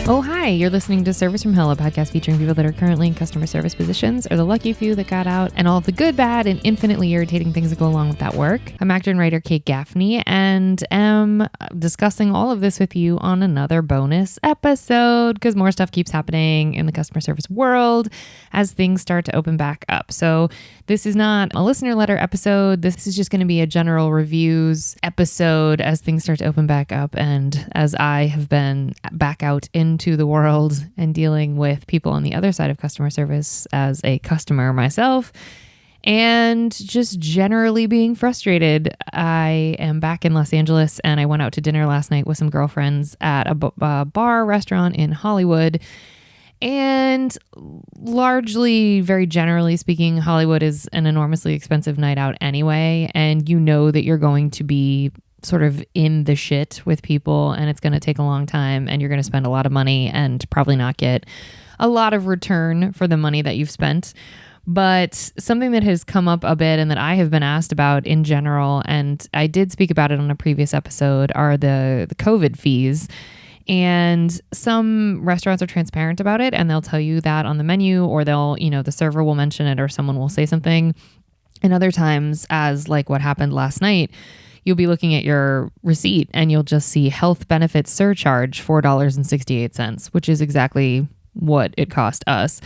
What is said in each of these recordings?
Oh, hi. You're listening to Service from Hell, a podcast featuring people that are currently in customer service positions or the lucky few that got out and all of the good, bad, and infinitely irritating things that go along with that work. I'm actor and writer Kate Gaffney and am discussing all of this with you on another bonus episode because more stuff keeps happening in the customer service world as things start to open back up. So this is not a listener letter episode. This is just going to be a general reviews episode as things start to open back up and as I have been back out into the world and dealing with people on the other side of customer service as a customer myself and just generally being frustrated. I am back in Los Angeles and I went out to dinner last night with some girlfriends at a bar restaurant in Hollywood. And largely, very generally speaking, Hollywood is an enormously expensive night out anyway. And you know that you're going to be sort of in the shit with people and it's going to take a long time and you're going to spend a lot of money and probably not get a lot of return for the money that you've spent. But something that has come up a bit and that I have been asked about in general, and I did speak about it on a previous episode, are the COVID fees. And some restaurants are transparent about it and they'll tell you that on the menu, or they'll, the server will mention it or someone will say something. And other times, as like what happened last night, you'll be looking at your receipt and you'll just see health benefits surcharge $4.68, which is exactly what it cost us.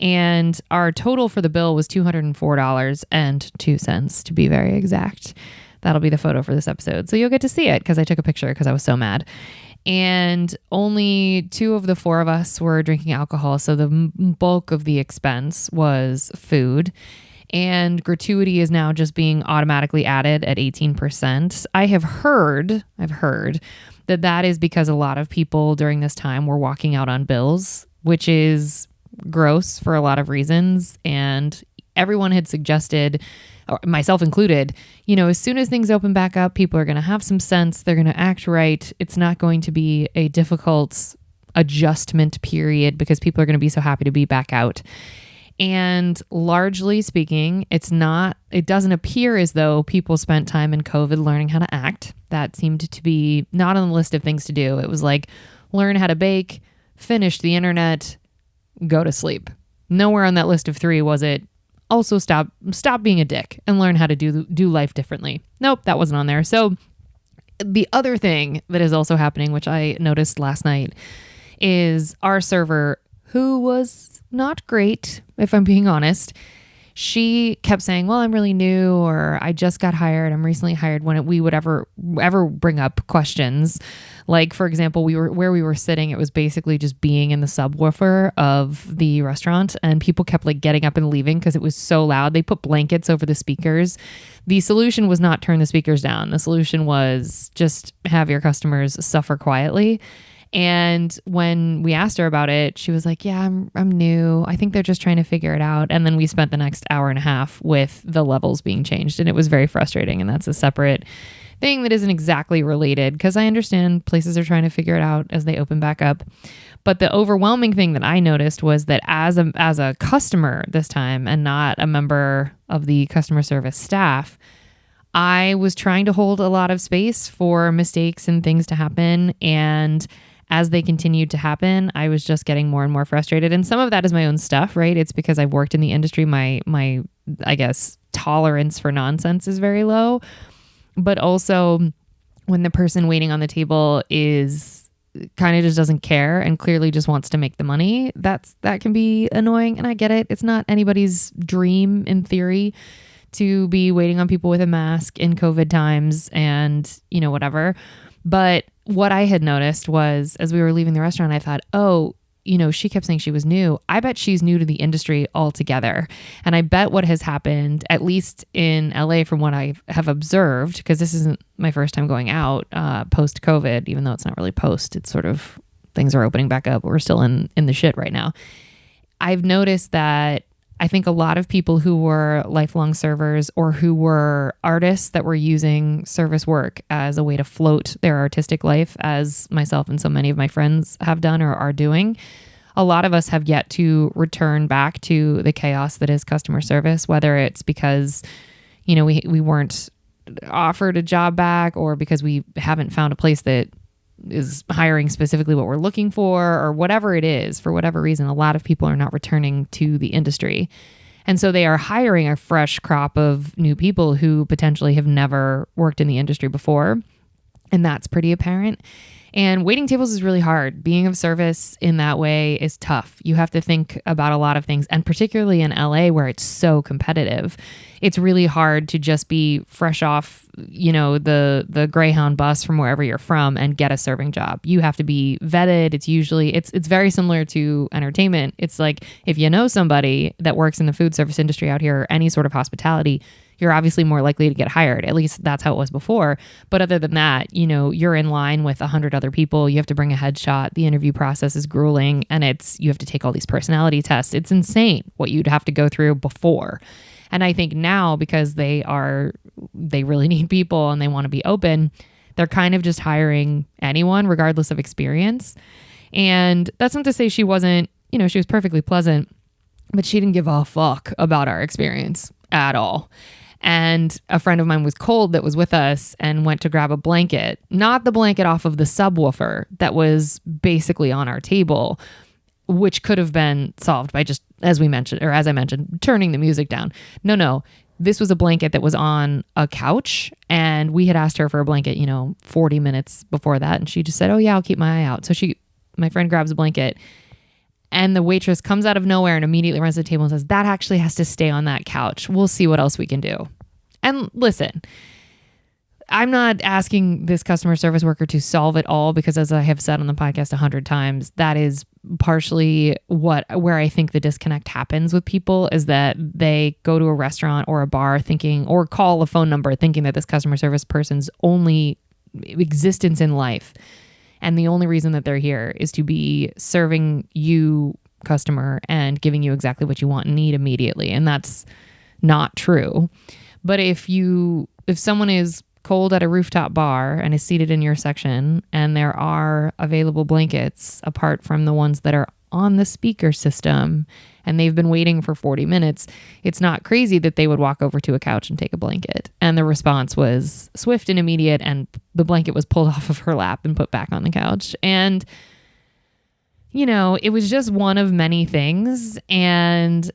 And our total for the bill was $204.02 to be very exact. That'll be the photo for this episode. So you'll get to see it because I took a picture because I was so mad. And only 2 of the 4 of us were drinking alcohol. So the bulk of the expense was food. And gratuity is now just being automatically added at 18%. I've heard that is because a lot of people during this time were walking out on bills, which is gross for a lot of reasons. And everyone had suggested, myself included, as soon as things open back up, people are going to have some sense. They're going to act right. It's not going to be a difficult adjustment period because people are going to be so happy to be back out. And largely speaking, it doesn't appear as though people spent time in COVID learning how to act. That seemed to be not on the list of things to do. It was like, learn how to bake, finish the internet, go to sleep. Nowhere on that list of 3 was it, also stop being a dick and learn how to do life differently. Nope, that wasn't on there. So the other thing that is also happening, which I noticed last night, is our server, who was not great, if I'm being honest. She kept saying, well, I'm really new, or I just got hired. I'm recently hired, when we would ever bring up questions. Like, for example, where we were sitting, it was basically just being in the subwoofer of the restaurant, and people kept like getting up and leaving because it was so loud. They put blankets over the speakers. The solution was not turn the speakers down. The solution was just have your customers suffer quietly. And when we asked her about it, she was like, yeah, I'm new. I think they're just trying to figure it out. And then we spent the next hour and a half with the levels being changed. And it was very frustrating. And that's a separate thing that isn't exactly related, because I understand places are trying to figure it out as they open back up. But the overwhelming thing that I noticed was that as a customer this time, and not a member of the customer service staff, I was trying to hold a lot of space for mistakes and things to happen. And as they continued to happen, I was just getting more and more frustrated. And some of that is my own stuff, right? It's because I've worked in the industry. My I guess, tolerance for nonsense is very low. But also when the person waiting on the table is kind of just doesn't care and clearly just wants to make the money, that can be annoying. And I get it. It's not anybody's dream in theory to be waiting on people with a mask in COVID times and, whatever. But what I had noticed was, as we were leaving the restaurant, I thought, oh, she kept saying she was new. I bet she's new to the industry altogether. And I bet what has happened, at least in LA from what I have observed, because this isn't my first time going out post-COVID, even though it's not really post, it's sort of things are opening back up. But we're still in the shit right now. I've noticed that I think a lot of people who were lifelong servers or who were artists that were using service work as a way to float their artistic life, as myself and so many of my friends have done or are doing, a lot of us have yet to return back to the chaos that is customer service, whether it's because, we weren't offered a job back or because we haven't found a place that is hiring specifically what we're looking for, or whatever it is. For whatever reason, a lot of people are not returning to the industry. And so they are hiring a fresh crop of new people who potentially have never worked in the industry before. And that's pretty apparent. And waiting tables is really hard. Being of service in that way is tough. You have to think about a lot of things. And particularly in LA, where it's so competitive, it's really hard to just be fresh off, the Greyhound bus from wherever you're from and get a serving job. You have to be vetted. It's very similar to entertainment. It's like, if you know somebody that works in the food service industry out here, or any sort of hospitality, you're obviously more likely to get hired. At least that's how it was before. But other than that, you're in line with 100 other people. You have to bring a headshot. The interview process is grueling, and you have to take all these personality tests. It's insane what you'd have to go through before. And I think now, because they really need people and they want to be open, they're kind of just hiring anyone regardless of experience. And that's not to say she wasn't, she was perfectly pleasant, but she didn't give a fuck about our experience at all. And a friend of mine was cold that was with us and went to grab a blanket, not the blanket off of the subwoofer that was basically on our table, which could have been solved by just, as I mentioned, turning the music down. No. This was a blanket that was on a couch, and we had asked her for a blanket, 40 minutes before that. And she just said, "Oh yeah, I'll keep my eye out." So my friend grabs a blanket, and the waitress comes out of nowhere and immediately runs to the table and says, "That actually has to stay on that couch. We'll see what else we can do." And listen, I'm not asking this customer service worker to solve it all, because as I have said on the podcast 100 times, that is partially where I think the disconnect happens with people, is that they go to a restaurant or a bar or call a phone number thinking that this customer service person's only existence in life, and the only reason that they're here is to be serving you, customer, and giving you exactly what you want and need immediately. And that's not true. But if someone is cold at a rooftop bar and is seated in your section, and there are available blankets apart from the ones that are on the speaker system, and they've been waiting for 40 minutes, it's not crazy that they would walk over to a couch and take a blanket. And the response was swift and immediate, and the blanket was pulled off of her lap and put back on the couch. And, it was just one of many things. And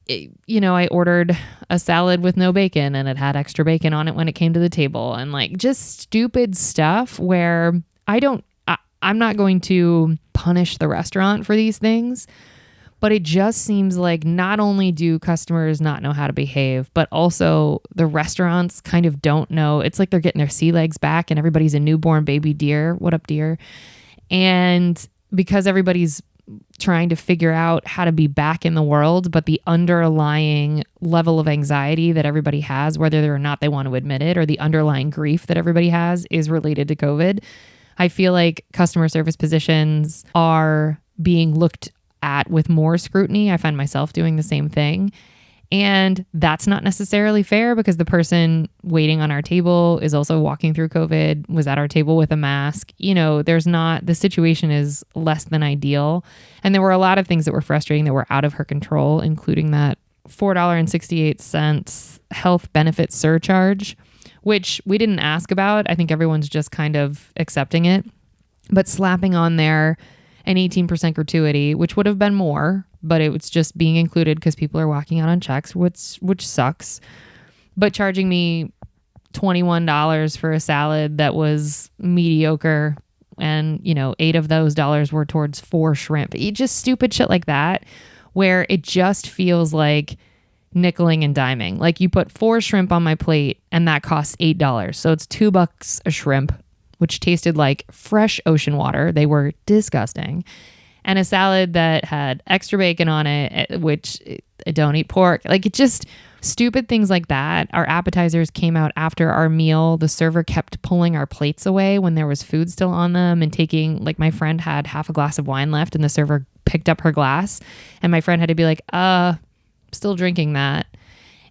I ordered a salad with no bacon, and it had extra bacon on it when it came to the table, and just stupid stuff where I'm not going to punish the restaurant for these things, but it just seems like not only do customers not know how to behave, but also the restaurants kind of don't know. It's like they're getting their sea legs back, and everybody's a newborn baby deer. What up, deer? And because everybody's trying to figure out how to be back in the world, but the underlying level of anxiety that everybody has, whether or not they want to admit it, or the underlying grief that everybody has, is related to COVID. I feel like customer service positions are being looked at with more scrutiny. I find myself doing the same thing. And that's not necessarily fair, because the person waiting on our table is also walking through COVID, was at our table with a mask. The situation is less than ideal. And there were a lot of things that were frustrating that were out of her control, including that $4.68 health benefit surcharge, which we didn't ask about. I think everyone's just kind of accepting it. But slapping on there an 18% gratuity, which would have been more, but it was just being included because people are walking out on checks, which sucks. But charging me $21 for a salad that was mediocre, and 8 of those dollars were towards 4 shrimp. Just stupid shit like that, where it just feels like nickeling and diming. Like, you put 4 shrimp on my plate and that costs $8. So it's $2 a shrimp, which tasted like fresh ocean water. They were disgusting. And a salad that had extra bacon on it, which I don't eat pork. Like, it just stupid things like that. Our appetizers came out after our meal. The server kept pulling our plates away when there was food still on them, and taking, like, my friend had half a glass of wine left, and the server picked up her glass, and my friend had to be like, still drinking that.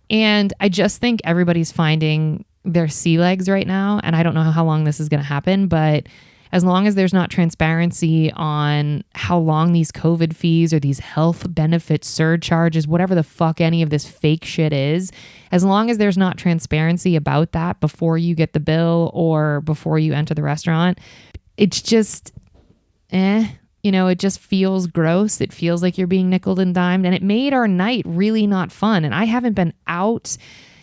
And I just think everybody's finding their sea legs right now. And I don't know how long this is going to happen, but as long as there's not transparency on how long these COVID fees or these health benefit surcharges, whatever the fuck any of this fake shit is, as long as there's not transparency about that before you get the bill or before you enter the restaurant, it's just, it just feels gross. It feels like you're being nickeled and dimed, and it made our night really not fun. And I haven't been out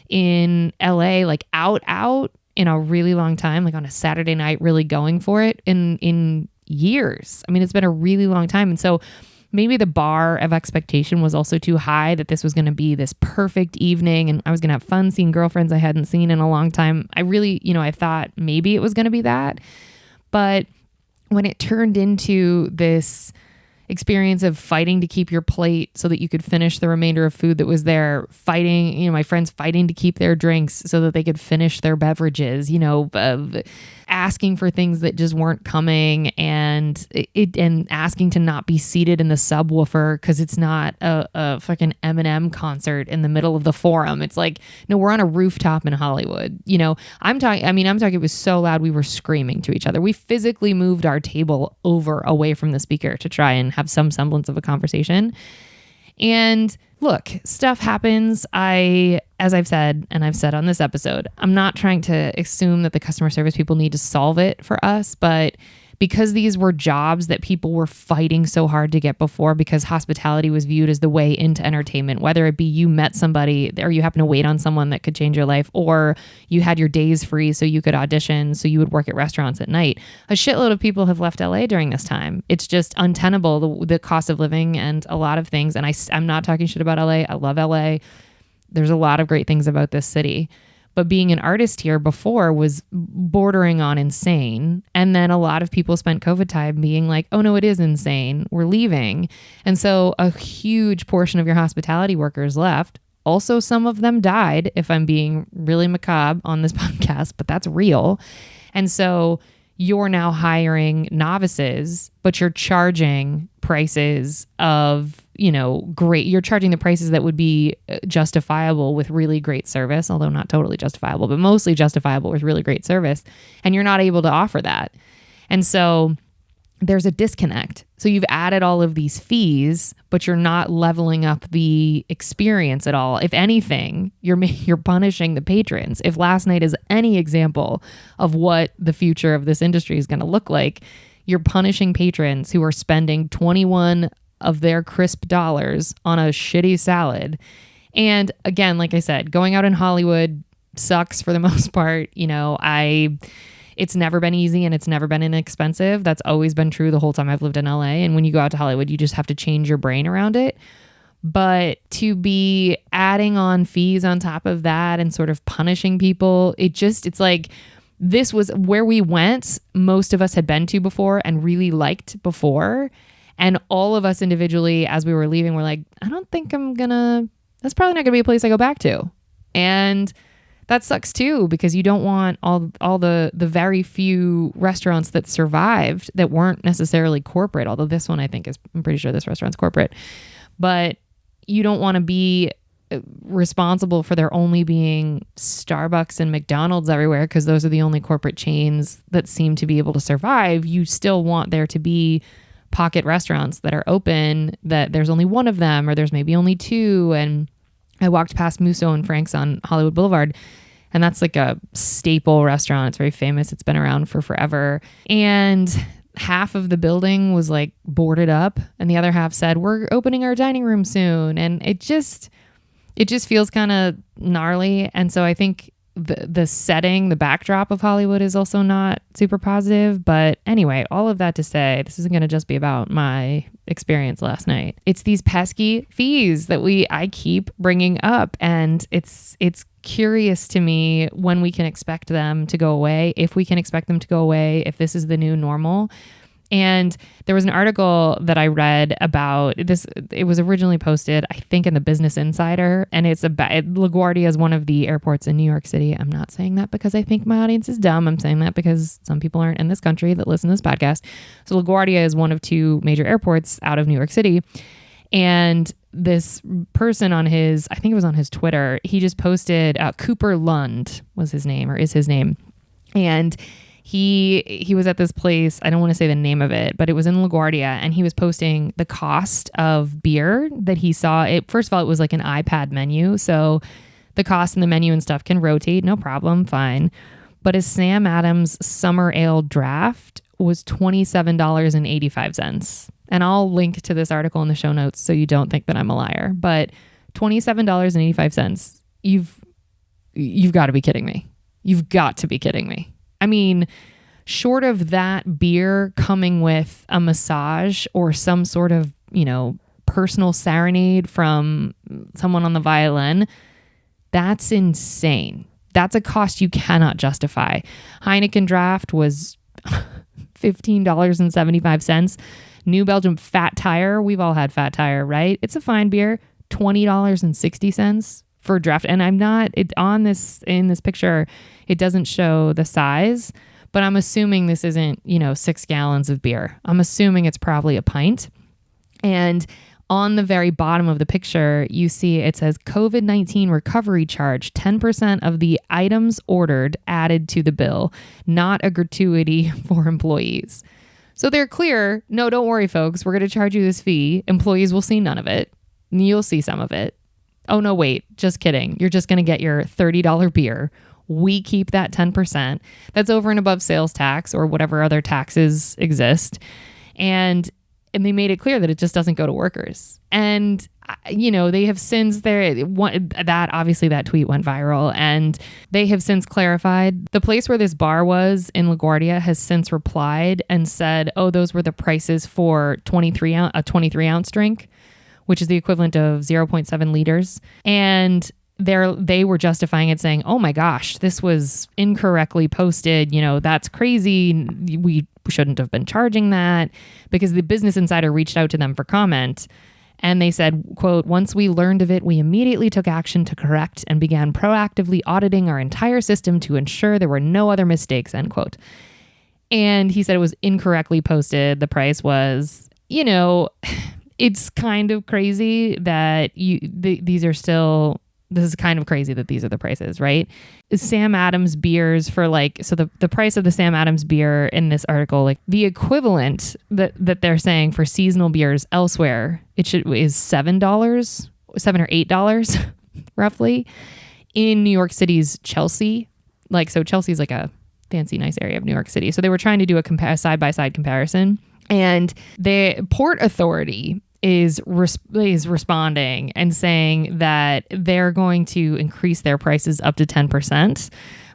in LA, like out in a really long time, like on a Saturday night, really going for it in years. I mean, it's been a really long time. And so maybe the bar of expectation was also too high, that this was going to be this perfect evening and I was going to have fun seeing girlfriends I hadn't seen in a long time. I really, I thought maybe it was going to be that. But when it turned into this experience of fighting to keep your plate so that you could finish the remainder of food that was there, fighting, my friends fighting to keep their drinks so that they could finish their beverages, asking for things that just weren't coming, and asking to not be seated in the subwoofer because it's not a fucking Eminem concert in the middle of the Forum. It's like, no, we're on a rooftop in Hollywood. I'm talking, it was so loud we were screaming to each other. We physically moved our table away from the speaker to try and have some semblance of a conversation. And look, stuff happens. As I've said, and I've said on this episode, I'm not trying to assume that the customer service people need to solve it for us, but because these were jobs that people were fighting so hard to get before, because hospitality was viewed as the way into entertainment, whether it be you met somebody or you happen to wait on someone that could change your life, or you had your days free so you could audition, so you would work at restaurants at night. A shitload of people have left LA during this time. It's just untenable, the cost of living and a lot of things. And I'm not talking shit about LA. I love LA. There's a lot of great things about this city. But being an artist here before was bordering on insane. And then a lot of people spent COVID time being like, oh no, it is insane. We're leaving. And so a huge portion of your hospitality workers left. Also, some of them died, if I'm being really macabre on this podcast, but that's real. And so you're now hiring novices, but you're charging prices of, great. You're charging the prices that would be justifiable with really great service, although not totally justifiable, but mostly justifiable with really great service. And you're not able to offer that. And so there's a disconnect. So you've added all of these fees, but you're not leveling up the experience at all. If anything, you're punishing the patrons. If last night is any example of what the future of this industry is going to look like, you're punishing patrons who are spending 21 of their crisp dollars on a shitty salad. And again, like I said, going out in Hollywood sucks for the most part. It's never been easy and it's never been inexpensive. That's always been true the whole time I've lived in LA. And when you go out to Hollywood, you just have to change your brain around it. But to be adding on fees on top of that and sort of punishing people, it's like, this was where we went. Most of us had been to before and really liked before. And all of us individually, as we were leaving, were like, I don't think that's probably not gonna be a place I go back to. And that sucks too, because you don't want all the very few restaurants that survived that weren't necessarily corporate. Although this one, I'm pretty sure this restaurant's corporate, but you don't want to be responsible for there only being Starbucks and McDonald's everywhere, because those are the only corporate chains that seem to be able to survive. You still want there to be pocket restaurants that are open, that there's only one of them, or there's maybe only two. And I walked past Musso and Frank's on Hollywood Boulevard, and that's like a staple restaurant. It's very famous. It's been around for forever. And half of the building was like boarded up, and the other half said, we're opening our dining room soon. And it just feels kind of gnarly. And so I think the setting, the backdrop of Hollywood is also not super positive. But anyway, all of that to say, this isn't going to just be about my experience last night. It's these pesky fees that I keep bringing up. And it's curious to me when we can expect them to go away, if we can expect them to go away, if this is the new normal. And there was an article that I read about this. It was originally posted, I think, in the Business Insider. And it's about LaGuardia is one of the airports in New York City. I'm not saying that because I think my audience is dumb. I'm saying that because some people aren't in this country that listen to this podcast. So LaGuardia is one of two major airports out of New York City. And this person on I think it was on his Twitter, he just posted, Cooper Lund was his name, or is his name. And he was at this place, I don't want to say the name of it, but it was in LaGuardia, and he was posting the cost of beer that he saw. First of all, it was like an iPad menu, so the cost and the menu and stuff can rotate, no problem, fine. But his Sam Adams Summer Ale Draft was $27.85. And I'll link to this article in the show notes so you don't think that I'm a liar. But $27.85. You've got to be kidding me. You've got to be kidding me. I mean, short of that beer coming with a massage or some sort of, personal serenade from someone on the violin, that's insane. That's a cost you cannot justify. Heineken Draft was $15.75. New Belgium Fat Tire, we've all had Fat Tire, right? It's a fine beer, $20.60 for draft. And I'm not, in this picture, it doesn't show the size, but I'm assuming this isn't, 6 gallons of beer. I'm assuming it's probably a pint. And on the very bottom of the picture, you see it says COVID-19 recovery charge, 10% of the items ordered added to the bill, not a gratuity for employees. So they're clear. No, don't worry, folks. We're going to charge you this fee. Employees will see none of it. You'll see some of it. Oh, no, wait. Just kidding. You're just going to get your $30 beer. We keep that 10%. That's over and above sales tax or whatever other taxes exist. And they made it clear that it just doesn't go to workers. And, they have since obviously that tweet went viral, and they have since clarified. The place where this bar was in LaGuardia has since replied and said, oh, those were the prices for a 23 ounce drink, which is the equivalent of 0.7 liters. And they were justifying it, saying, oh my gosh, this was incorrectly posted. That's crazy. We shouldn't have been charging that, because the Business Insider reached out to them for comment. And they said, quote, once we learned of it, we immediately took action to correct and began proactively auditing our entire system to ensure there were no other mistakes, end quote. And he said it was incorrectly posted. The price was, it's kind of crazy that this is kind of crazy that these are the prices, right? Sam Adams beers for the price of the Sam Adams beer in this article, the equivalent that they're saying for seasonal beers elsewhere, is $7 or $8 roughly in New York City's Chelsea. So Chelsea's a fancy, nice area of New York City. So they were trying to do a side-by-side comparison, and the Port Authority is responding and saying that they're going to increase their prices up to 10%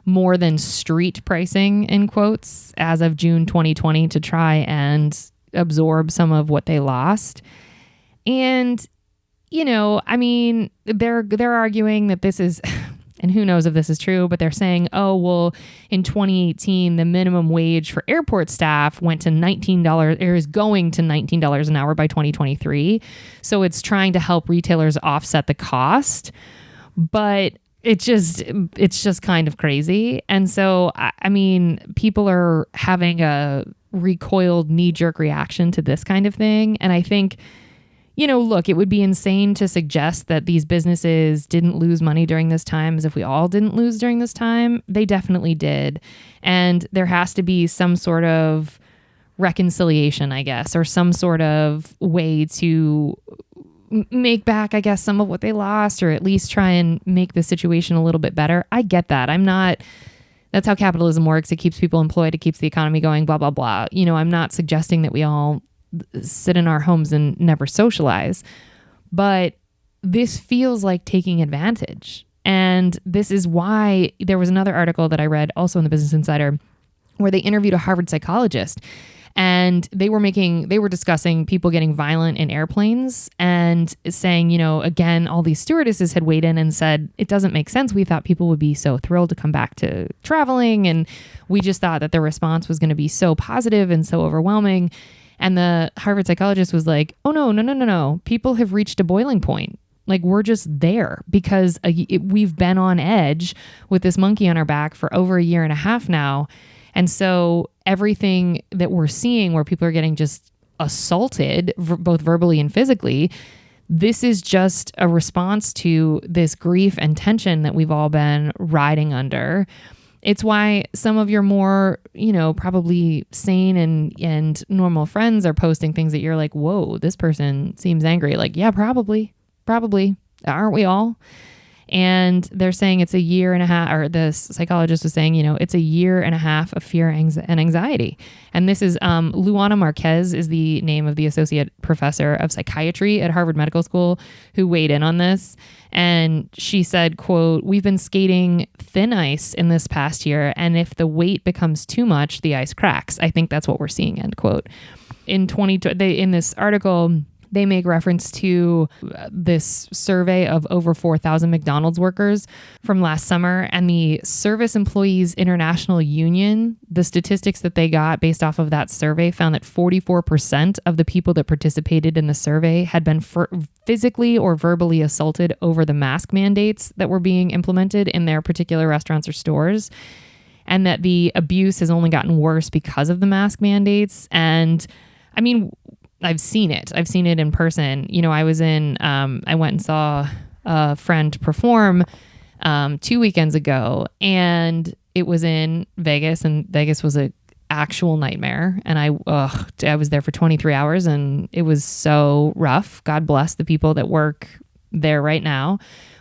more than street pricing, in quotes, as of June 2020 to try and absorb some of what they lost. And, they're arguing that this is, and who knows if this is true, but they're saying, oh, well, in 2018, the minimum wage for airport staff went to $19, or is going to $19 an hour by 2023. So it's trying to help retailers offset the cost. But it's just kind of crazy. And so, people are having a recoiled knee-jerk reaction to this kind of thing. And I think, look, it would be insane to suggest that these businesses didn't lose money during this time, as if we all didn't lose during this time. They definitely did. And there has to be some sort of reconciliation, I guess, or some sort of way to make back, I guess, some of what they lost, or at least try and make the situation a little bit better. I get that. That's how capitalism works. It keeps people employed. It keeps the economy going, blah, blah, blah. I'm not suggesting that we all sit in our homes and never socialize, but this feels like taking advantage. And this is why there was another article that I read also in the Business Insider where they interviewed a Harvard psychologist, and they were discussing people getting violent in airplanes and saying, again, all these stewardesses had weighed in and said, it doesn't make sense. We thought people would be so thrilled to come back to traveling, and we just thought that the response was going to be so positive and so overwhelming. And the Harvard psychologist was like, oh, no. People have reached a boiling point. We're just there because we've been on edge with this monkey on our back for over a year and a half now. And so everything that we're seeing where people are getting just assaulted, both verbally and physically, this is just a response to this grief and tension that we've all been riding under. It's why some of your more, probably sane and normal friends are posting things that you're like, whoa, this person seems angry. Yeah, probably. Aren't we all? And they're saying it's a year and a half, or the psychologist was saying, it's a year and a half of fear and anxiety. And this is Luana Marquez is the name of the associate professor of psychiatry at Harvard Medical School who weighed in on this. And she said, quote, "We've been skating thin ice in this past year. And if the weight becomes too much, the ice cracks. I think that's what we're seeing," end quote. In this article, they make reference to this survey of over 4,000 McDonald's workers from last summer, and the Service Employees International Union, the statistics that they got based off of that survey found that 44% of the people that participated in the survey had been physically or verbally assaulted over the mask mandates that were being implemented in their particular restaurants or stores, and that the abuse has only gotten worse because of the mask mandates. And I mean, I've seen it. I've seen it in person. I went and saw a friend perform 2 weekends ago, and it was in Vegas, and Vegas was a actual nightmare. And I was there for 23 hours, and it was so rough. God bless the people that work there right now.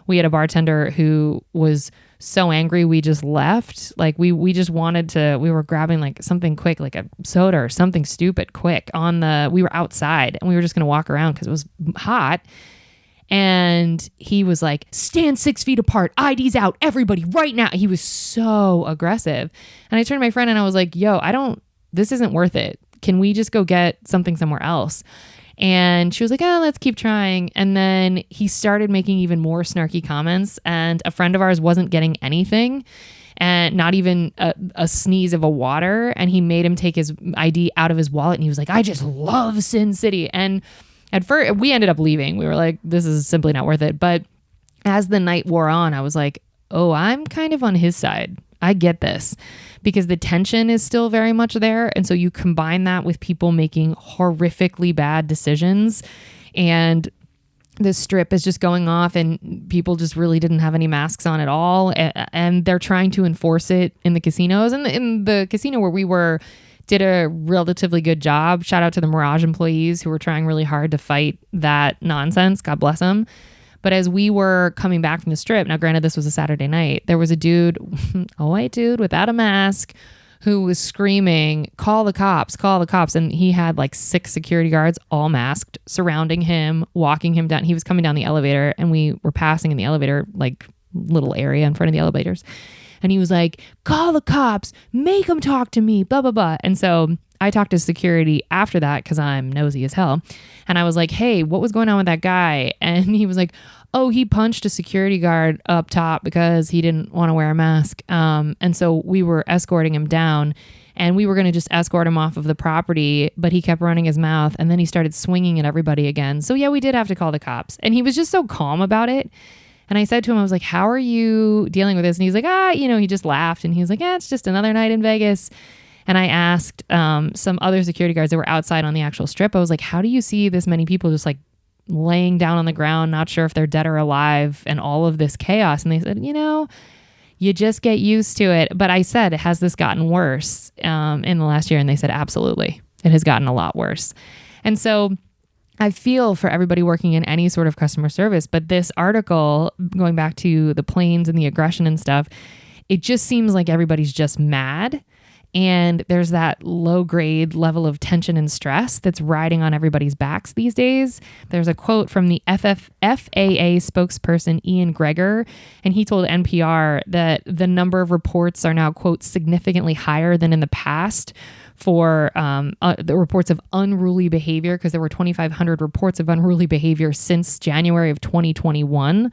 We had a bartender who was so angry we just left. Like we just wanted to, we were grabbing like something quick, like a soda or something stupid quick we were outside and we were just going to walk around because it was hot. And he was like, "Stand 6 feet apart, IDs out, everybody right now." He was so aggressive. And I turned to my friend and I was like, this isn't worth it. Can we just go get something somewhere else? And she was like, "Oh, let's keep trying." And then he started making even more snarky comments, and a friend of ours wasn't getting anything, and not even a sneeze of a water. And he made him take his ID out of his wallet, and he was like, "I just love Sin City." And at first we ended up leaving. We were like, this is simply not worth it. But as the night wore on, I was like, oh, I'm kind of on his side. I get this, because the tension is still very much there. And so you combine that with people making horrifically bad decisions, and the strip is just going off and people just really didn't have any masks on at all. And they're trying to enforce it in the casinos. And in the casino where we were, did a relatively good job. Shout out to the Mirage employees who were trying really hard to fight that nonsense. God bless them. But as we were coming back from the strip, now granted this was a Saturday night, there was a dude, a white dude without a mask, who was screaming, "Call the cops, call the cops." And he had like 6 security guards, all masked, surrounding him, walking him down. He was coming down the elevator, and we were passing in the elevator, like little area in front of the elevators. And he was like, "Call the cops, make them talk to me, blah, blah, blah." And so I talked to security after that because I'm nosy as hell. And I was like, "Hey, what was going on with that guy?" And he was like, "Oh, he punched a security guard up top because he didn't want to wear a mask." And so we were escorting him down, and we were going to just escort him off of the property, but he kept running his mouth, and then he started swinging at everybody again. So yeah, we did have to call the cops. And he was just so calm about it. And I said to him, I was like, "How are you dealing with this?" And he's like, he just laughed. And he was like, "Yeah, it's just another night in Vegas." And I asked some other security guards that were outside on the actual strip, I was like, "How do you see this many people just like laying down on the ground, not sure if they're dead or alive, and all of this chaos?" And they said, "You just get used to it." But I said, "Has this gotten worse in the last year?" And they said, "Absolutely. It has gotten a lot worse." And so I feel for everybody working in any sort of customer service, but this article, going back to the planes and the aggression and stuff, it just seems like everybody's just mad. And there's that low grade level of tension and stress that's riding on everybody's backs these days. There's a quote from the FAA spokesperson, Ian Gregor, and he told NPR that the number of reports are now, quote, "significantly higher than in the past for the reports of unruly behavior," because there were 2,500 reports of unruly behavior since January of 2021.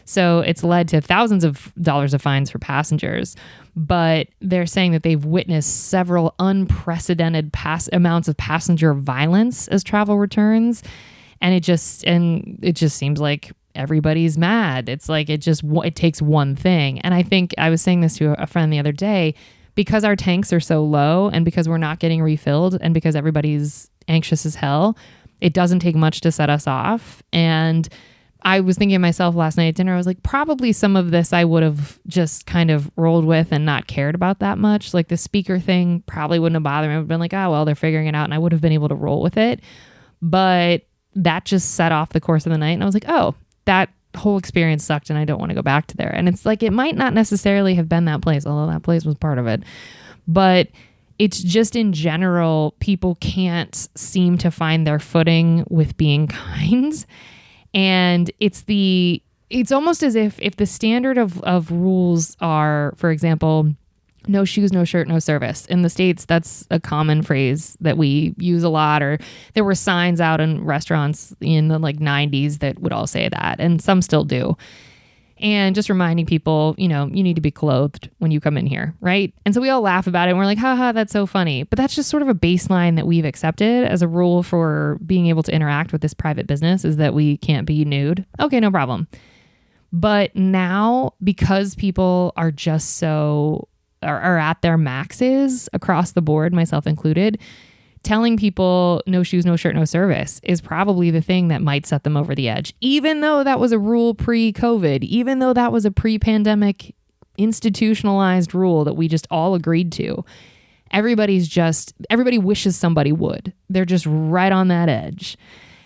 So it's led to thousands of dollars of fines for passengers. But they're saying that they've witnessed several unprecedented amounts of passenger violence as travel returns. And it just seems like everybody's mad. It's like it takes one thing. And I think I was saying this to a friend the other day, because our tanks are so low and because we're not getting refilled and because everybody's anxious as hell, it doesn't take much to set us off. And I was thinking to myself last night at dinner, I was like, probably some of this I would have just kind of rolled with and not cared about that much. Like the speaker thing probably wouldn't have bothered me. I would have been like, oh, well, they're figuring it out. And I would have been able to roll with it. But that just set off the course of the night. And I was like, oh, that whole experience sucked and I don't want to go back to there. And it's like, it might not necessarily have been that place, although that place was part of it. But it's just in general, people can't seem to find their footing with being kind. And it's almost as if the standard of rules are, for example, no shoes, no shirt, no service. In the States, that's a common phrase that we use a lot, or there were signs out in restaurants in the 90s that would all say that, and some still do. And just reminding people, you need to be clothed when you come in here, right? And so we all laugh about it and we're like, haha, that's so funny. But that's just sort of a baseline that we've accepted as a rule for being able to interact with this private business, is that we can't be nude. Okay, no problem. But now, because people are just are at their maxes across the board, myself included, telling people no shoes, no shirt, no service is probably the thing that might set them over the edge. Even though that was a rule pre-COVID, even though that was a pre-pandemic institutionalized rule that we just all agreed to, everybody wishes somebody would. They're just right on that edge.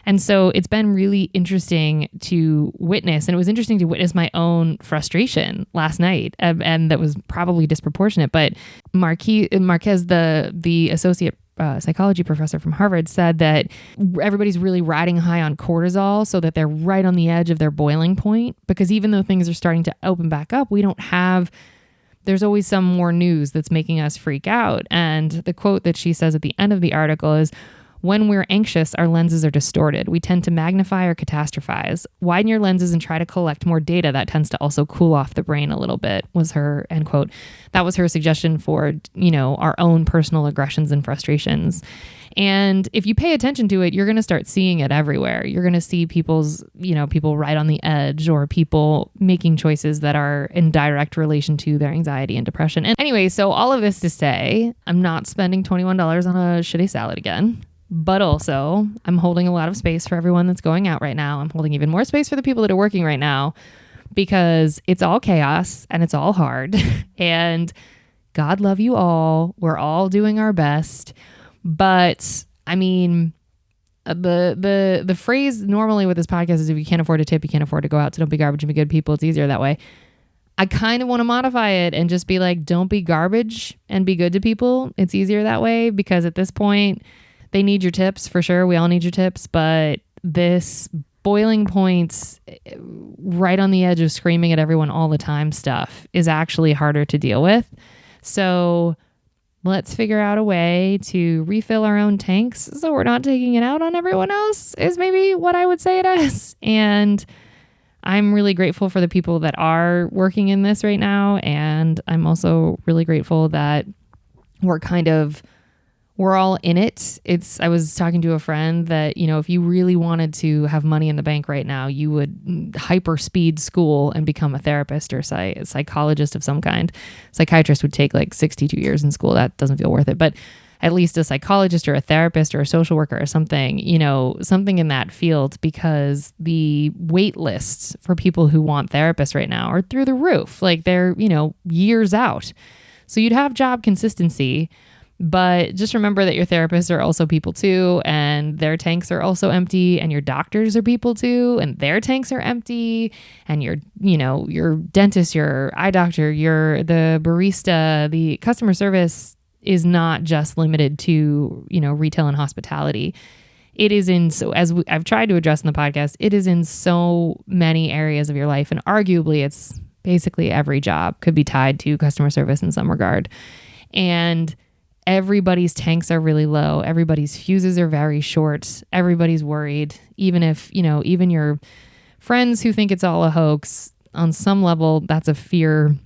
And so it's been really interesting to witness, and it was interesting to witness my own frustration last night, and that was probably disproportionate. But Marquez, the associate psychology professor from Harvard, said that everybody's really riding high on cortisol so that they're right on the edge of their boiling point, because even though things are starting to open back up, there's always some more news that's making us freak out. And the quote that she says at the end of the article is, "When we're anxious, our lenses are distorted. We tend to magnify or catastrophize. Widen your lenses and try to collect more data. That tends to also cool off the brain a little bit," was her end quote. That was her suggestion for, our own personal aggressions and frustrations. And if you pay attention to it, you're going to start seeing it everywhere. You're going to see people right on the edge, or people making choices that are in direct relation to their anxiety and depression. And anyway, so all of this to say, I'm not spending $21 on a shitty salad again. But also, I'm holding a lot of space for everyone that's going out right now. I'm holding even more space for the people that are working right now, because it's all chaos and it's all hard. And God love you all. We're all doing our best. But I mean, the phrase normally with this podcast is, if you can't afford to tip, you can't afford to go out. So don't be garbage and be good people. It's easier that way. I kind of want to modify it and just be like, don't be garbage and be good to people. It's easier that way, because at this point, they need your tips for sure. We all need your tips, but this boiling points, right on the edge of screaming at everyone all the time stuff is actually harder to deal with. So let's figure out a way to refill our own tanks so we're not taking it out on everyone else, is maybe what I would say it as. And I'm really grateful for the people that are working in this right now. And I'm also really grateful that we're all in it. I was talking to a friend that, if you really wanted to have money in the bank right now, you would hyper speed school and become a therapist or a psychologist of some kind. Psychiatrist would take 62 years in school. That doesn't feel worth it. But at least a psychologist or a therapist or a social worker or something, something in that field, because the wait lists for people who want therapists right now are through the roof. They're, years out. So you'd have job consistency. But just remember that your therapists are also people too, and their tanks are also empty, and your doctors are people too, and their tanks are empty, and your dentist, your eye doctor, the barista, the customer service is not just limited to, retail and hospitality. It is I've tried to address in the podcast, it is in so many areas of your life, and arguably it's basically every job could be tied to customer service in some regard. And everybody's tanks are really low. Everybody's fuses are very short. Everybody's worried. Even if, even your friends who think it's all a hoax, on some level, that's a fear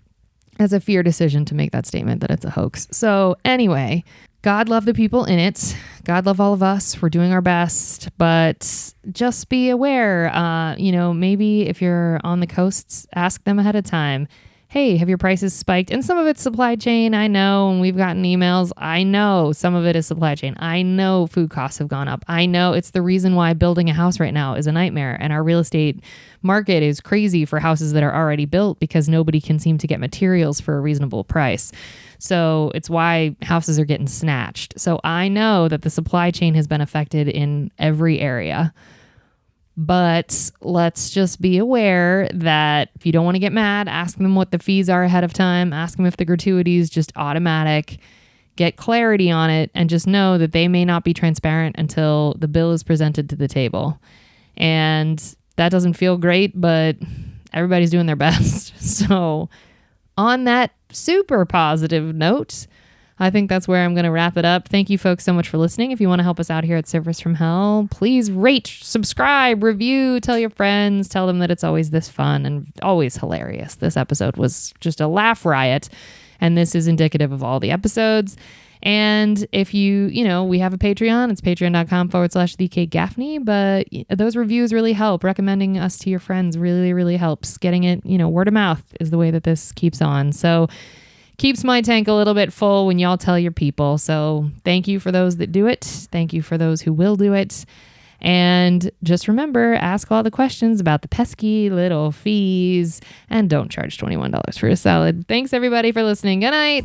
decision to make that statement that it's a hoax. So anyway, God love the people in it. God love all of us. We're doing our best, but just be aware, maybe if you're on the coasts, ask them ahead of time. Hey, have your prices spiked? And some of it's supply chain. I know, and we've gotten emails. I know some of it is supply chain. I know food costs have gone up. I know it's the reason why building a house right now is a nightmare. And our real estate market is crazy for houses that are already built, because nobody can seem to get materials for a reasonable price. So it's why houses are getting snatched. So I know that the supply chain has been affected in every area. But let's just be aware that if you don't want to get mad, ask them what the fees are ahead of time. Ask them if the gratuity is just automatic. Get clarity on it, and just know that they may not be transparent until the bill is presented to the table. And that doesn't feel great, but everybody's doing their best. So on that super positive note, I think that's where I'm going to wrap it up. Thank you folks so much for listening. If you want to help us out here at Service from Hell, please rate, subscribe, review, tell your friends, tell them that it's always this fun and always hilarious. This episode was just a laugh riot, and this is indicative of all the episodes. And if we have a Patreon, it's patreon.com/TheKateGaffney, but those reviews really help. Recommending us to your friends really, really helps. Getting it, word of mouth is the way that this keeps on. So keeps my tank a little bit full when y'all tell your people. So thank you for those that do it. Thank you for those who will do it. And just remember, ask all the questions about the pesky little fees, and don't charge $21 for a salad. Thanks everybody for listening. Good night.